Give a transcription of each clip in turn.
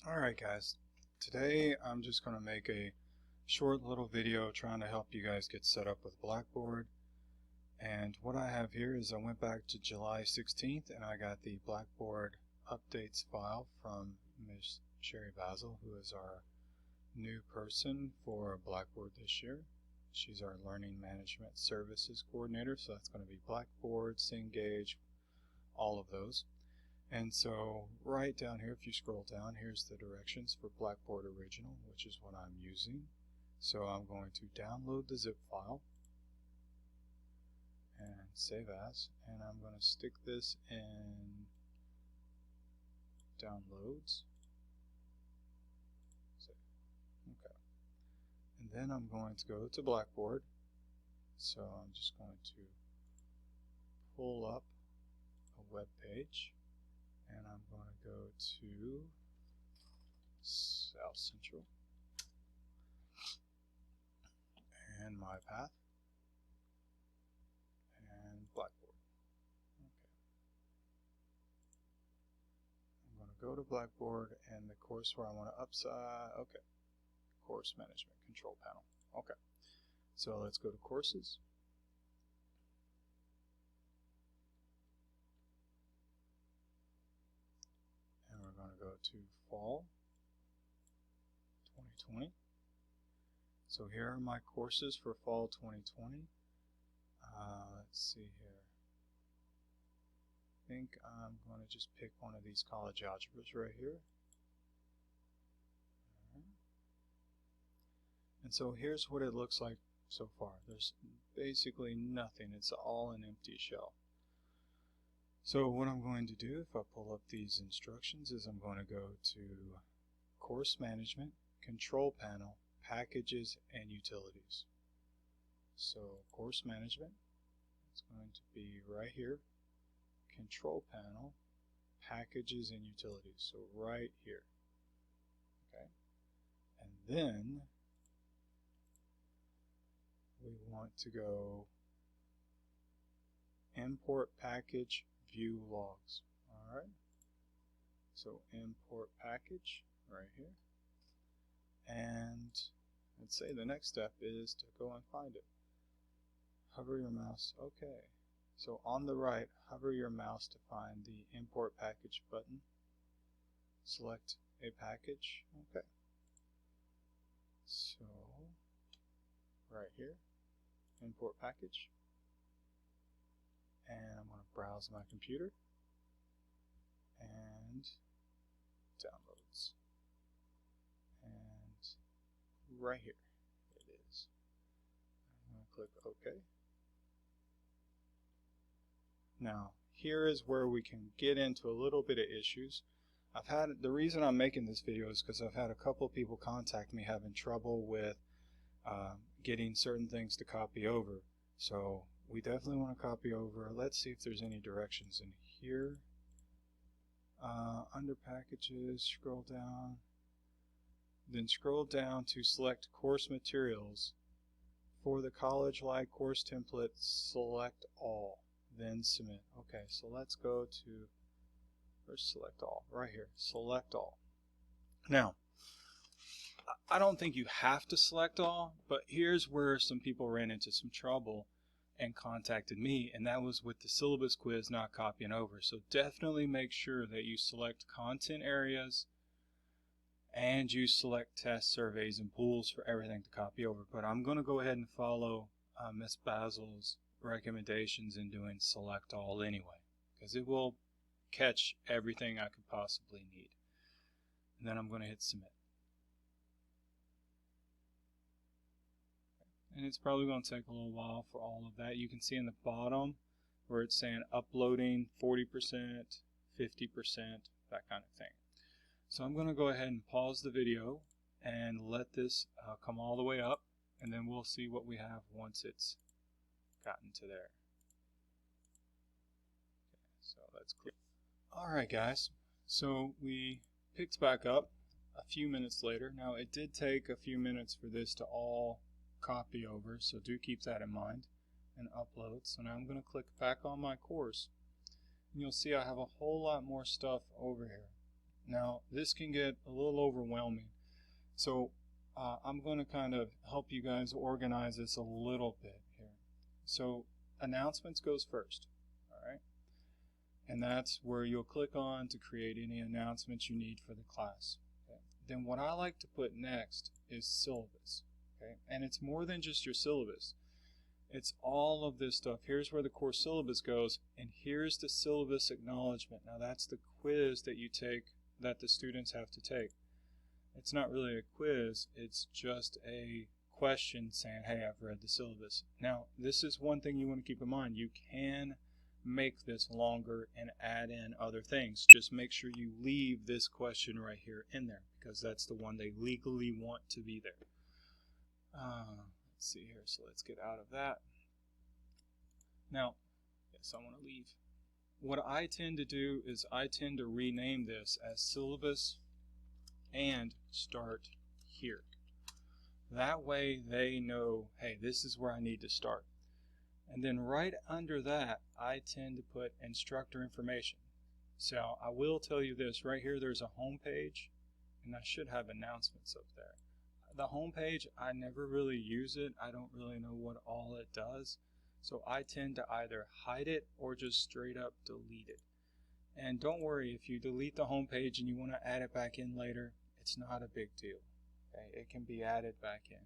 Alright guys, today I'm just going to make a short little video trying to help you guys get set up with Blackboard. And what I have here is I went back to July 16th and I got the Blackboard updates file from Ms. Sherry Basil, who is our new person for Blackboard this year. She's our Learning Management Services Coordinator, so that's going to be Blackboard, Cengage, all of those. And so right down here, if you scroll down, here's the directions for Blackboard Original, which is what I'm using. So I'm going to download the zip file and save as, and I'm going to stick this in downloads. Okay. And then I'm going to go to Blackboard. So I'm just going to pull up a web page. And I'm going to go to South Central and My Path and Blackboard. Okay. I'm going to go to Blackboard and the course where I want to okay, Course Management Control Panel. Okay, so let's go to Courses. We're going to go to Fall 2020. So here are my courses for Fall 2020. Let's see here. I think I'm going to just pick one of these college algebras right here. And so here's what it looks like so far. There's basically nothing. It's all an empty shell. So what I'm going to do, if I pull up these instructions, is I'm going to go to Course Management, Control Panel, Packages, and Utilities. So Course Management, it's going to be right here, Control Panel, Packages, and Utilities. So right here. Okay. And then we want to go Import Package, View Logs. Alright, so import package right here, and let's say the next step is to go and find it. Hover your mouse. Okay, so on the right, hover your mouse to find the import package button. Select a package. Okay, so right here, import package. And I'm going to browse my computer and downloads, and right here it is. I'm going to click OK. Now here is where we can get into a little bit of issues. The reason I'm making this video is because I've had a couple people contact me having trouble with getting certain things to copy over. So we definitely want to copy over. Let's see if there's any directions in here. Under packages, scroll down. Then scroll down to select course materials. For the college-wide course template, select all, then submit. Okay, so let's go to first select all, right here. Select all. Now, I don't think you have to select all, but here's where some people ran into some trouble and contacted me, and that was with the syllabus quiz not copying over. So definitely make sure that you select content areas and you select test surveys and pools for everything to copy over. But I'm going to go ahead and follow Ms. Basil's recommendations in doing select all anyway, because it will catch everything I could possibly need. And then I'm going to hit submit. And it's probably going to take a little while for all of that. You can see in the bottom where it's saying uploading 40%, 50%, that kind of thing. So I'm going to go ahead and pause the video and let this come all the way up, and then we'll see what we have once it's gotten to there. Okay, so let's click. Alright guys, so we picked back up a few minutes later. Now it did take a few minutes for this to all copy over, so do keep that in mind and upload. So now I'm going to click back on my course, and you'll see I have a whole lot more stuff over here. Now, this can get a little overwhelming, so I'm going to kind of help you guys organize this a little bit here. So, announcements goes first, all right? And that's where you'll click on to create any announcements you need for the class. Okay? Then what I like to put next is syllabus, okay? And it's more than just your syllabus. It's all of this stuff. Here's where the course syllabus goes, and here's the syllabus acknowledgement. Now that's the quiz that you take, that the students have to take. It's not really a quiz, it's just a question saying, hey, I've read the syllabus. Now, this is one thing you want to keep in mind. You can make this longer and add in other things. Just make sure you leave this question right here in there, because that's the one they legally want to be there. Let's see here, so let's get out of that. Now, yes, I want to leave. What I tend to do is I tend to rename this as syllabus and start here. That way they know, hey, this is where I need to start. And then right under that, I tend to put instructor information. So I will tell you this, right here there's a home page, and I should have announcements up there. The home page, I never really use it. I don't really know what all it does. So I tend to either hide it or just straight up delete it. And don't worry, if you delete the home page and you want to add it back in later, it's not a big deal. Okay? It can be added back in.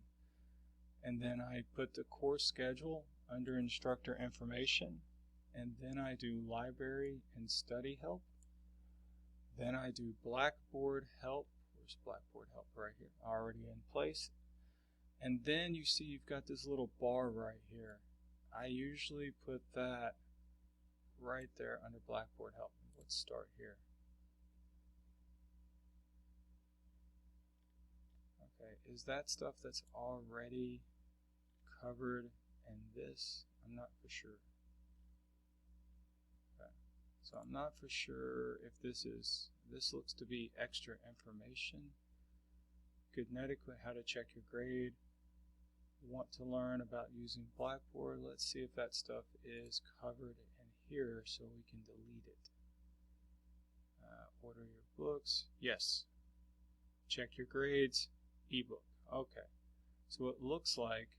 And then I put the course schedule under instructor information, and then I do library and study help. Then I do Blackboard help. Where's Blackboard help? Right here, already in place. And then you see you've got this little bar right here. I usually put that right there under Blackboard help. Let's start here. Okay, is that stuff that's already covered in this? I'm not for sure. Okay, so I'm not for sure if this looks to be extra information. Good etiquette, how to check your grade. Want to learn about using Blackboard. Let's see if that stuff is covered in here so we can delete it. Order your books. Yes. Check your grades. Ebook. Okay. So it looks like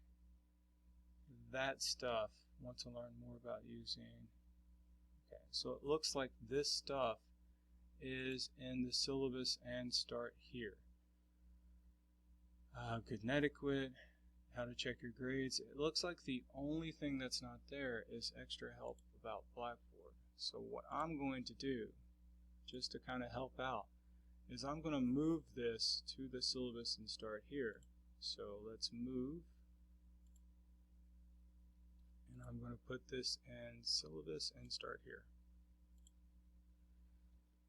that stuff, want to learn more about using. Okay. So it looks like this stuff is in the syllabus and start here. Good etiquette. How to check your grades. It looks like the only thing that's not there is extra help about Blackboard. So what I'm going to do, just to kind of help out, is I'm going to move this to the syllabus and start here. So let's move, and I'm going to put this in syllabus and start here.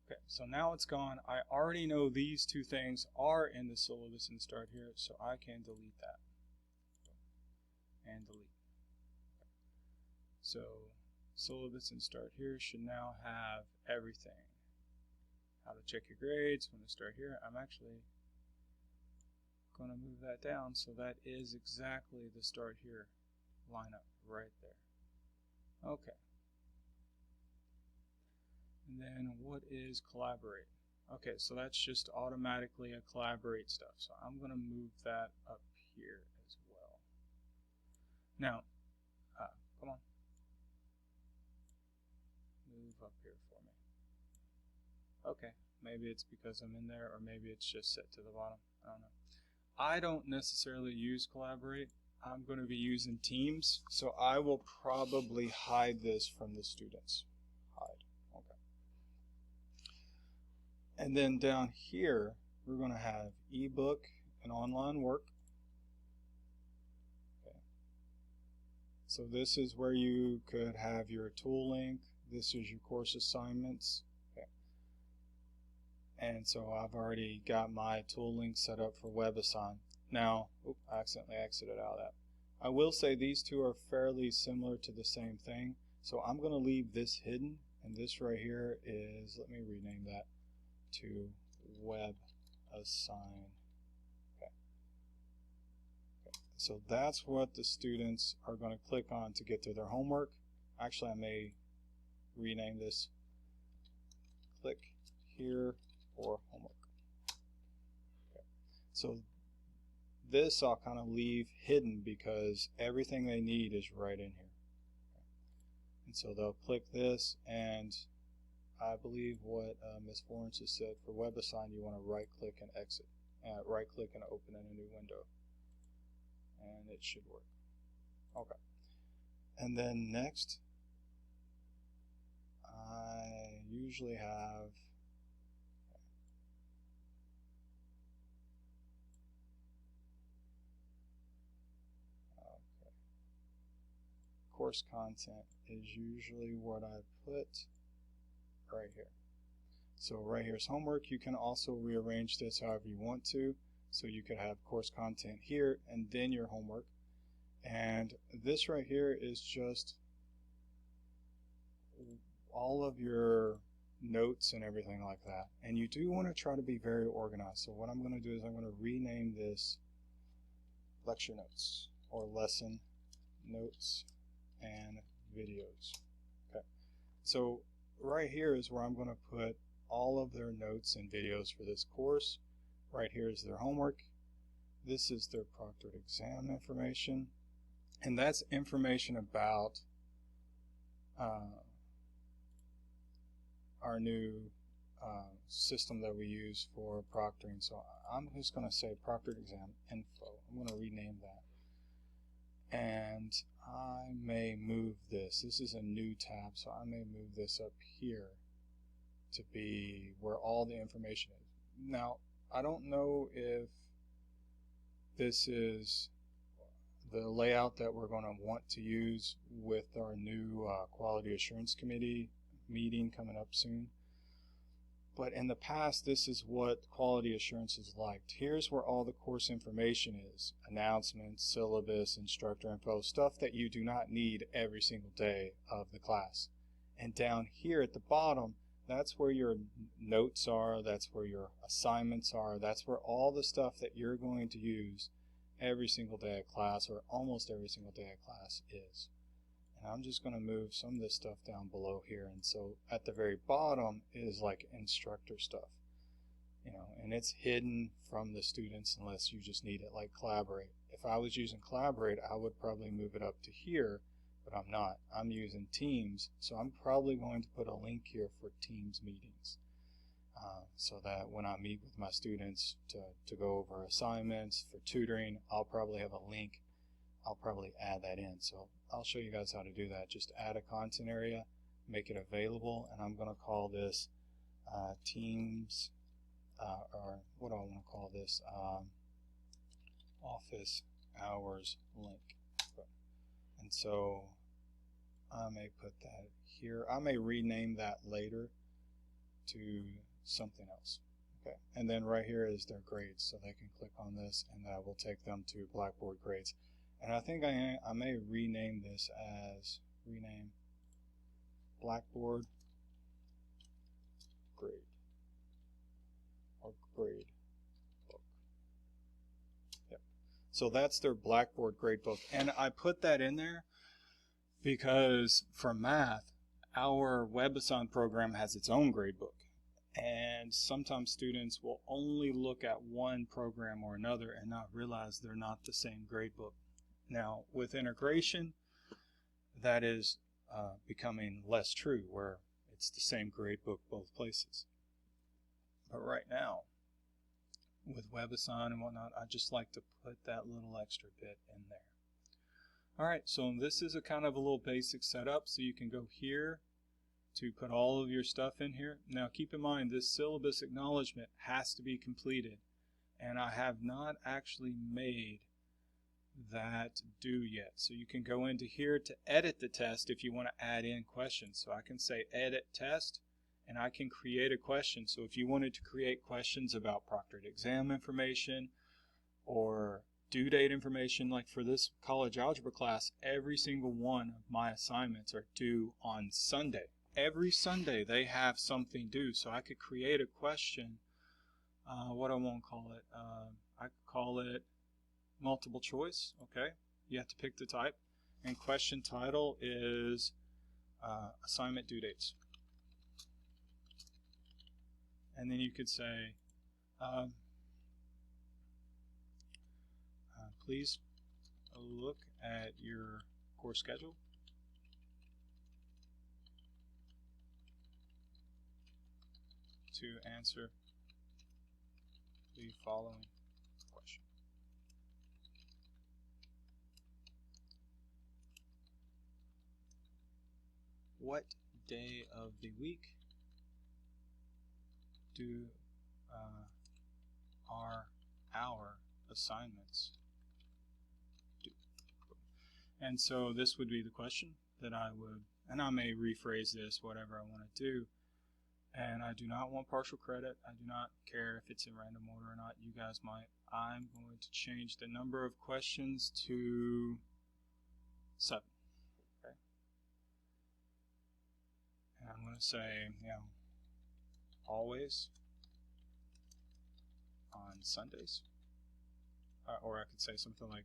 Okay, so now it's gone. I already know these two things are in the syllabus and start here, so I can delete that. And delete. Okay. So syllabus and start here should now have everything. How to check your grades, when to start here. I'm actually going to move that down so that is exactly the start here lineup right there. Okay. And then what is collaborate? Okay, so that's just automatically a collaborate stuff. So I'm going to move that up here as well. Now, come on. Move up here for me. Okay, maybe it's because I'm in there, or maybe it's just set to the bottom. I don't know. I don't necessarily use Collaborate. I'm going to be using Teams, so I will probably hide this from the students. Hide. Okay. And then down here, we're going to have ebook and online work. Okay. So this is where you could have your tool link. This is your course assignments. And so I've already got my tool link set up for WebAssign. Now, I accidentally exited out of that. I will say these two are fairly similar to the same thing. So I'm going to leave this hidden, and this right here is, let me rename that to WebAssign. Okay. So that's what the students are going to click on to get to their homework. Actually, I may rename this. Click here or homework. Okay. So this I'll kind of leave hidden because everything they need is right in here. Okay. And so they'll click this, and I believe what Ms. Florence has said, for WebAssign you want to right click and exit. Right click and open in a new window. And it should work. Okay. And then next, I usually have course content is usually what I put right here. So right here is homework. You can also rearrange this however you want to. So you could have course content here and then your homework. And this right here is just all of your notes and everything like that. And you do want to try to be very organized. So what I'm going to do is I'm going to rename this lecture notes or lesson notes and videos. Okay. So right here is where I'm going to put all of their notes and videos for this course. Right here is their homework. This is their proctored exam information. And that's information about our new system that we use for proctoring. So I'm just going to say proctored exam info. I'm going to rename that. And I may move this. This is a new tab, so I may move this up here to be where all the information is. Now, I don't know if this is the layout that we're going to want to use with our new Quality Assurance Committee meeting coming up soon. But in the past, this is what quality assurance is like. Here's where all the course information is. Announcements, syllabus, instructor info, stuff that you do not need every single day of the class. And down here at the bottom, that's where your notes are, that's where your assignments are, that's where all the stuff that you're going to use every single day of class, or almost every single day of class, is. And I'm just going to move some of this stuff down below here. And so at the very bottom is like instructor stuff, and it's hidden from the students unless you just need it, like Collaborate. If I was using Collaborate, I would probably move it up to here, but I'm not. I'm using Teams, so I'm probably going to put a link here for Teams meetings, so that when I meet with my students to go over assignments for tutoring, I'll probably have a link. I'll probably add that in. So I'll show you guys how to do that. Just add a content area, make it available, and I'm going to call this Teams, or what do I want to call this? Office hours link. And so I may put that here. I may rename that later to something else. Okay. And then right here is their grades, so they can click on this and that will take them to Blackboard grades. And I think I may rename this as Blackboard grade or grade book. Yep. So that's their Blackboard grade book. And I put that in there because for math, our WebAssign program has its own grade book. And sometimes students will only look at one program or another and not realize they're not the same grade book. Now, with integration, that is becoming less true, where it's the same grade book both places. But right now, with WebAssign and whatnot, I just like to put that little extra bit in there. Alright, so this is a kind of a little basic setup, so you can go here to put all of your stuff in here. Now keep in mind, this syllabus acknowledgement has to be completed, and I have not actually made that due yet. So you can go into here to edit the test if you want to add in questions. So I can say edit test, and I can create a question. So if you wanted to create questions about proctored exam information or due date information, like for this college algebra class, every single one of my assignments are due on Sunday. Every Sunday they have something due, so I could create a question. What I won't call it, I could call it multiple choice. Okay, you have to pick the type, and question title is assignment due dates. And then you could say, please look at your course schedule to answer the following question. What day of the week do our assignments do? And so this would be the question that I would, and I may rephrase this, whatever I want to do. And I do not want partial credit. I do not care if it's in random order or not. You guys might. I'm going to change the number of questions to 7. Okay. And I'm going to say, always on Sundays. Or I could say something like,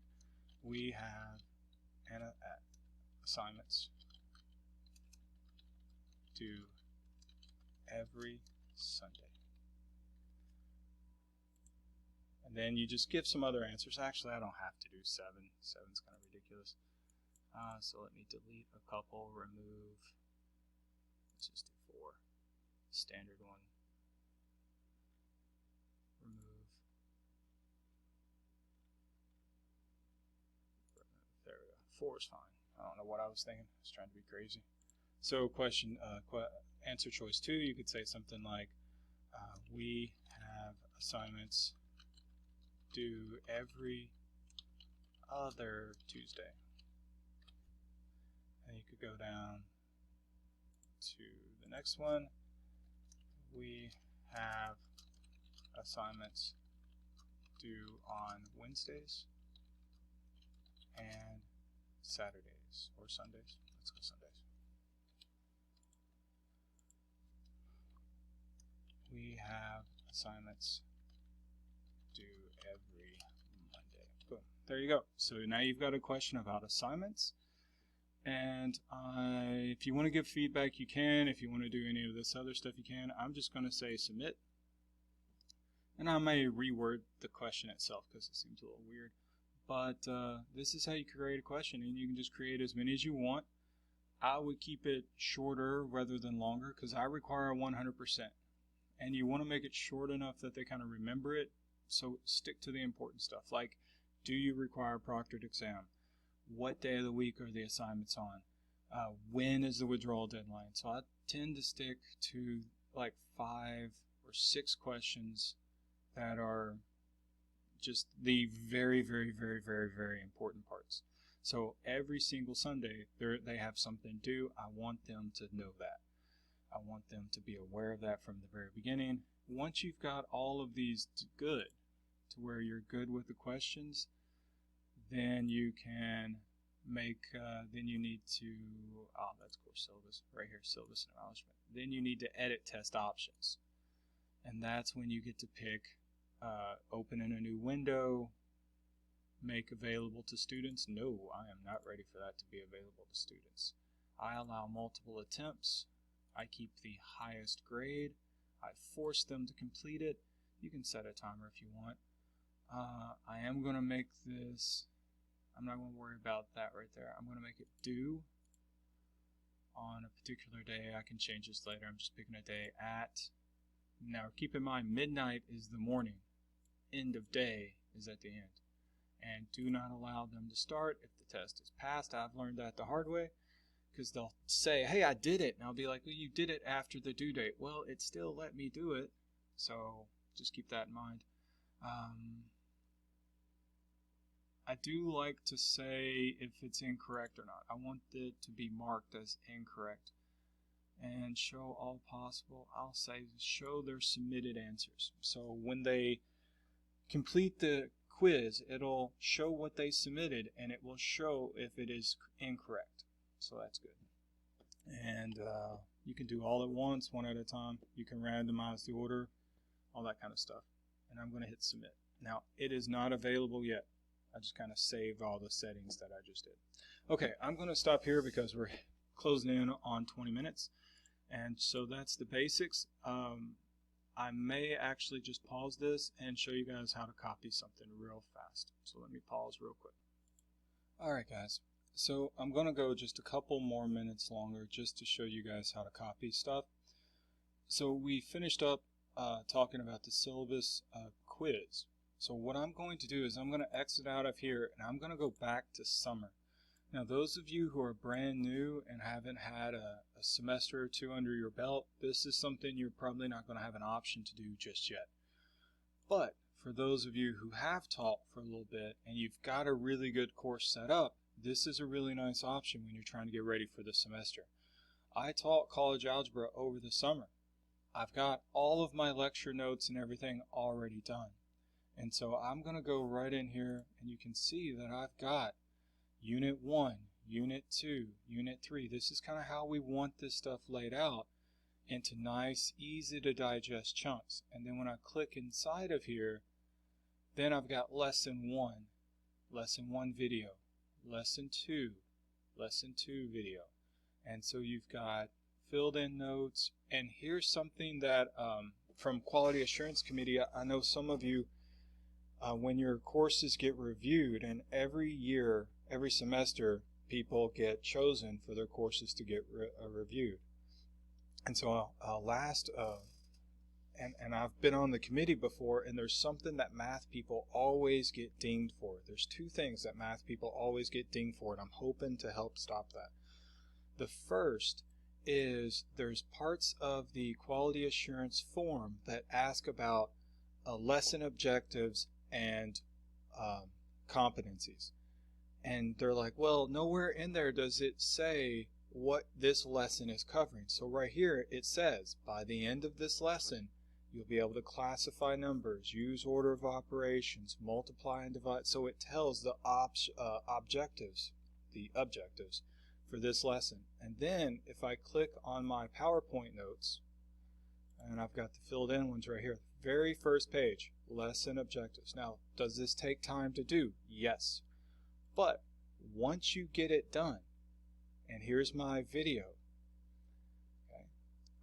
we have assignments due every Sunday. And then you just give some other answers. Actually, I don't have to do 7. 7's kind of ridiculous. So let me delete a couple, remove. Let's just do 4. Standard one. Remove. There we go. 4 is fine. I don't know what I was thinking. I was trying to be crazy. So answer choice 2, you could say something like, we have assignments due every other Tuesday. And you could go down to the next one. We have assignments due on Wednesdays and Saturdays or Sundays. Let's go Sundays. We have assignments due every Monday. Boom. There you go. So now you've got a question about assignments. And if you want to give feedback, you can. If you want to do any of this other stuff, you can. I'm just going to say submit. And I may reword the question itself because it seems a little weird. But this is how you create a question. And you can just create as many as you want. I would keep it shorter rather than longer because I require 100%. And you want to make it short enough that they kind of remember it. So stick to the important stuff. Like, do you require a proctored exam? What day of the week are the assignments on? When is the withdrawal deadline? So I tend to stick to like 5 or 6 questions that are just the very, very, very, very, very important parts. So every single Sunday, they have something due. I want them to know that. I want them to be aware of that from the very beginning. Once you've got all of these good, to where you're good with the questions, then you can make, then you need to, that's course syllabus, right here, syllabus acknowledgement. Then you need to edit test options. And that's when you get to pick, open in a new window, make available to students. No, I am not ready for that to be available to students. I allow multiple attempts. I keep the highest grade. I force them to complete it. You can set a timer if you want. I am going to make this, I'm not going to worry about that right there. I'm going to make it due on a particular day. I can change this later. I'm just picking a day at, now keep in mind, midnight is the morning. End of day is at the end. And do not allow them to start if the test is passed. I've learned that the hard way. Because they'll say, hey, I did it. And I'll be like, well, you did it after the due date. Well, it still let me do it. So just keep that in mind. I do like to say if it's incorrect or not. I want it to be marked as incorrect. And show all possible. I'll say show their submitted answers. So when they complete the quiz, it'll show what they submitted. And it will show if it is incorrect. So that's good. And you can do all at once, one at a time. You can randomize the order, all that kind of stuff. And I'm going to hit submit. Now, it is not available yet. I just kind of saved all the settings that I just did. Okay, I'm going to stop here because we're closing in on 20 minutes. And so that's the basics. I may actually just pause this and show you guys how to copy something real fast. So let me pause real quick. Alright guys, so I'm going to go just a couple more minutes longer just to show you guys how to copy stuff. So we finished up talking about the syllabus quiz. So what I'm going to do is I'm going to exit out of here and I'm going to go back to summer. Now those of you who are brand new and haven't had a semester or two under your belt, this is something you're probably not going to have an option to do just yet. But for those of you who have taught for a little bit and you've got a really good course set up, this is a really nice option when you're trying to get ready for the semester. I taught college algebra over the summer. I've got all of my lecture notes and everything already done. And so I'm going to go right in here and you can see that I've got Unit 1, Unit 2, Unit 3. This is kind of how we want this stuff laid out into nice, easy to digest chunks. And then when I click inside of here, then I've got Lesson 1 video, Lesson 2 video. And so you've got filled in notes. And here's something that from Quality Assurance Committee, I know some of you, when your courses get reviewed, and every year, every semester, people get chosen for their courses to get reviewed. And so and I've been on the committee before, and there's something that math people always get dinged for. There's two things that math people always get dinged for, and I'm hoping to help stop that. The first is there's parts of the quality assurance form that ask about lesson objectives and competencies. And they're like, well, nowhere in there does it say what this lesson is covering. So right here it says, by the end of this lesson, you'll be able to classify numbers, use order of operations, multiply and divide. So it tells the objectives for this lesson. And then if I click on my PowerPoint notes, and I've got the filled in ones right here, very first page, lesson objectives. Now, does this take time to do? Yes. But once you get it done, and here's my video, okay,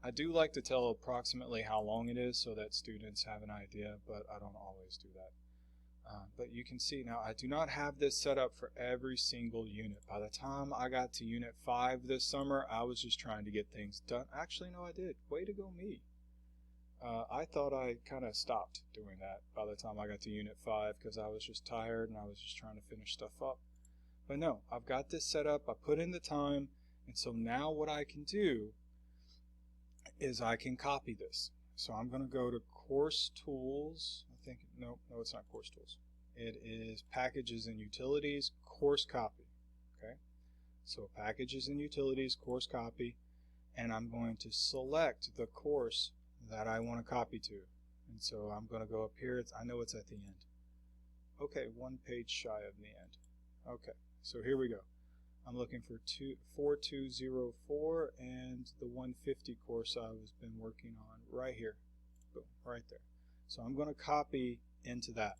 I do like to tell approximately how long it is so that students have an idea, but I don't always do that. But you can see now I do not have this set up for every single unit. By the time I got to Unit 5 this summer, I was just trying to get things done. Actually, no, I did. Way to go me. I thought I kind of stopped doing that by the time I got to Unit 5 because I was just tired and I was just trying to finish stuff up. But no, I've got this set up, I put in the time, and so now what I can do is I can copy this. So I'm going to go to Course Tools. I think, no, it's not Course Tools. It is Packages and Utilities, Course Copy. Okay, so Packages and Utilities, Course Copy, and I'm going to select the course that I want to copy to. And so I'm going to go up here. I know it's at the end. Okay, one page shy of the end. Okay, so here we go. I'm looking for 4204 and the 150 course I've been working on right here. Boom, right there. So I'm going to copy into that.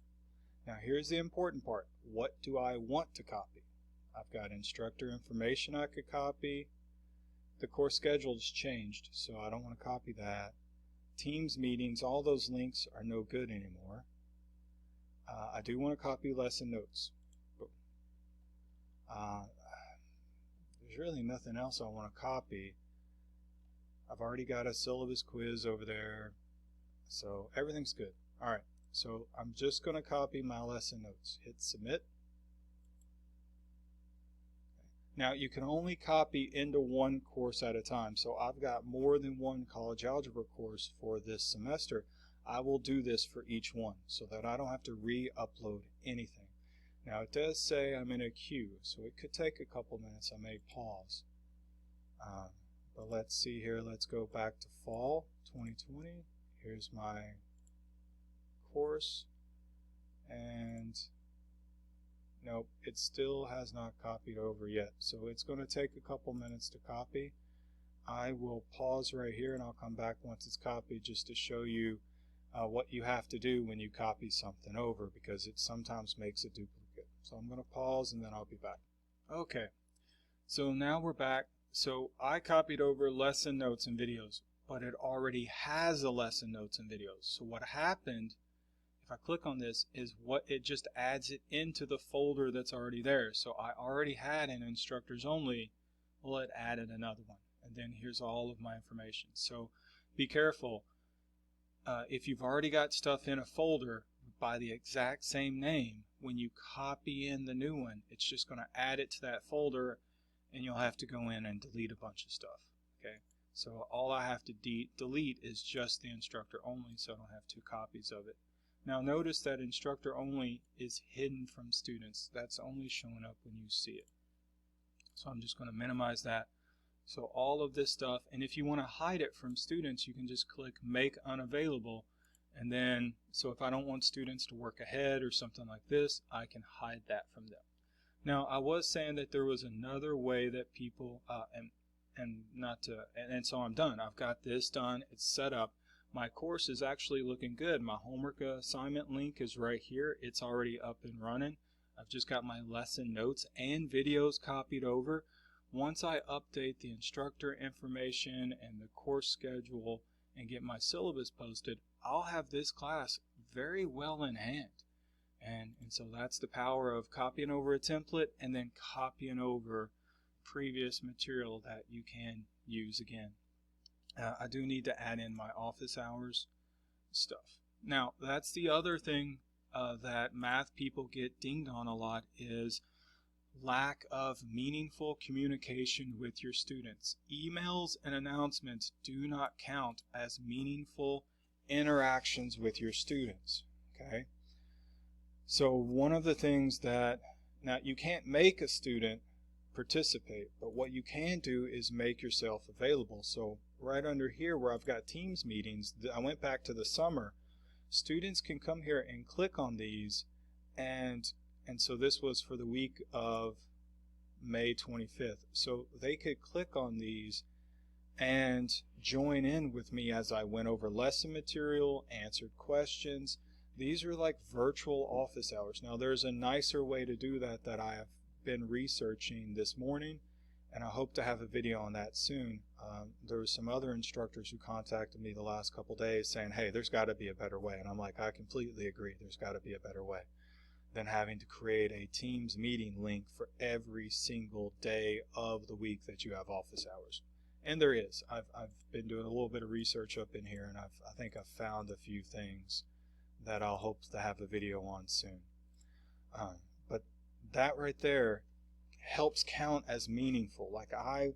Now here's the important part. What do I want to copy? I've got instructor information I could copy. The course schedule's changed, so I don't want to copy that. Teams meetings, all those links are no good anymore. I do want to copy lesson notes. There's really nothing else I want to copy. I've already got a syllabus quiz over there, so everything's good. Alright, so I'm just going to copy my lesson notes. Hit submit. Now you can only copy into one course at a time, so I've got more than one college algebra course for this semester. I will do this for each one so that I don't have to re-upload anything. Now it does say I'm in a queue, so it could take a couple minutes. I may pause. But let's see here. Let's go back to fall 2020. Here's my course, and nope, it still has not copied over yet, so it's going to take a couple minutes to copy. I will pause right here and I'll come back once it's copied just to show you what you have to do when you copy something over, because it sometimes makes a duplicate. So I'm going to pause and then I'll be back. Okay, so now we're back. So I copied over lesson notes and videos. but it already has the lesson notes and videos. So what happened, if I click on this, is what it just adds it into the folder that's already there. So I already had an instructors only, well, it added another one. And then here's all of my information. So be careful. If you've already got stuff in a folder by the exact same name, when you copy in the new one, it's just going to add it to that folder, and you'll have to go in and delete a bunch of stuff. Okay, so all I have to delete is just the instructor only, so I don't have two copies of it. Now notice that instructor only is hidden from students. That's only showing up when you see it. So I'm just going to minimize that. So all of this stuff, and if you want to hide it from students, you can just click make unavailable, and then, so if I don't want students to work ahead or something like this, I can hide that from them. Now I was saying that there was another way that people, and so I'm done. I've got this done, it's set up. My course is actually looking good. My homework assignment link is right here. It's already up and running. I've just got my lesson notes and videos copied over. Once I update the instructor information and the course schedule and get my syllabus posted, I'll have this class very well in hand. And so that's the power of copying over a template and then copying over previous material that you can use again. I do need to add in my office hours stuff. Now, that's the other thing that math people get dinged on a lot is lack of meaningful communication with your students. Emails and announcements do not count as meaningful interactions with your students. Okay? So one of the things that, now you can't make a student participate, but what you can do is make yourself available. So right under here where I've got Teams meetings, I went back to the summer. Students can come here and click on these, and so this was for the week of May 25th. So they could click on these and join in with me as I went over lesson material, answered questions. These are like virtual office hours. Now there's a nicer way to do that that I have been researching this morning, and I hope to have a video on that soon. There were some other instructors who contacted me the last couple days saying, hey, there's got to be a better way. And I'm like, I completely agree. There's got to be a better way than having to create a Teams meeting link for every single day of the week that you have office hours. And there is. I've been doing a little bit of research up in here, and I think I've found a few things that I'll hope to have a video on soon. But that right there helps count as meaningful. Like I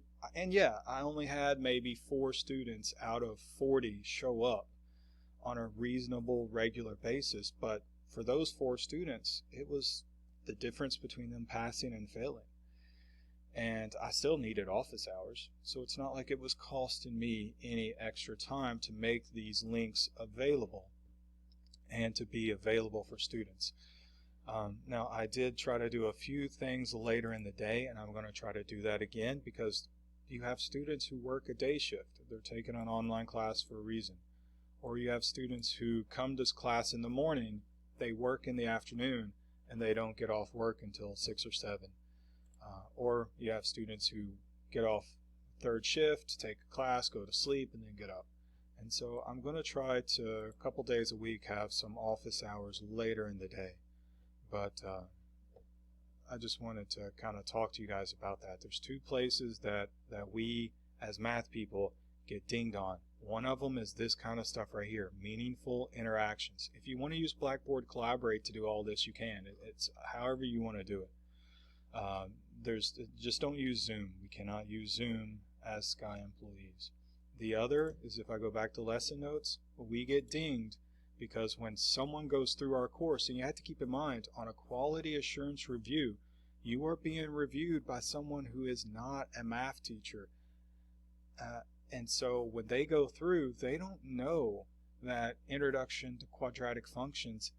only had maybe 4 students out of 40 show up on a reasonable regular basis, but for those 4 students, it was the difference between them passing and failing. And I still needed office hours, so it's not like it was costing me any extra time to make these links available and to be available for students. Now, I did try to do a few things later in the day, and I'm going to try to do that again because you have students who work a day shift. They're taking an online class for a reason. Or you have students who come to class in the morning, they work in the afternoon, and they don't get off work until 6 or 7. Or you have students who get off third shift, take a class, go to sleep, and then get up. And so I'm going to try to, a couple days a week, have some office hours later in the day. But I just wanted to kind of talk to you guys about that. There's 2 places that we as math people get dinged on. One of them is this kind of stuff right here, meaningful interactions. If you want to use Blackboard Collaborate to do all this, you can. It's however you want to do it. Just don't use Zoom. We cannot use Zoom as Sky employees. The other is if I go back to lesson notes, we get dinged because when someone goes through our course, and you have to keep in mind, on a quality assurance review, you are being reviewed by someone who is not a math teacher. And so when they go through, they don't know that Introduction to Quadratic Functions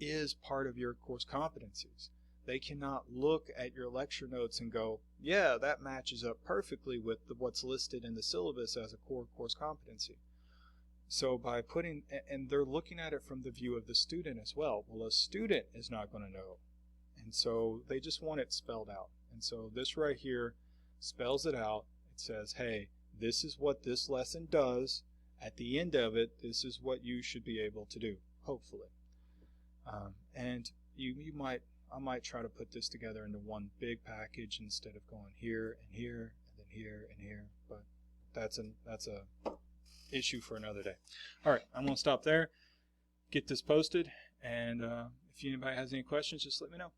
is part of your course competencies. They cannot look at your lecture notes and go, yeah, that matches up perfectly with what's listed in the syllabus as a core course competency. So by putting, and they're looking at it from the view of the student as well. Well, a student is not going to know. And so they just want it spelled out. And so this right here spells it out. It says, hey, this is what this lesson does. At the end of it, this is what you should be able to do, hopefully. And I might try to put this together into one big package instead of going here and here and then here and here. But that's a issue for another day. All right, I'm going to stop there, get this posted, and if anybody has any questions, just let me know.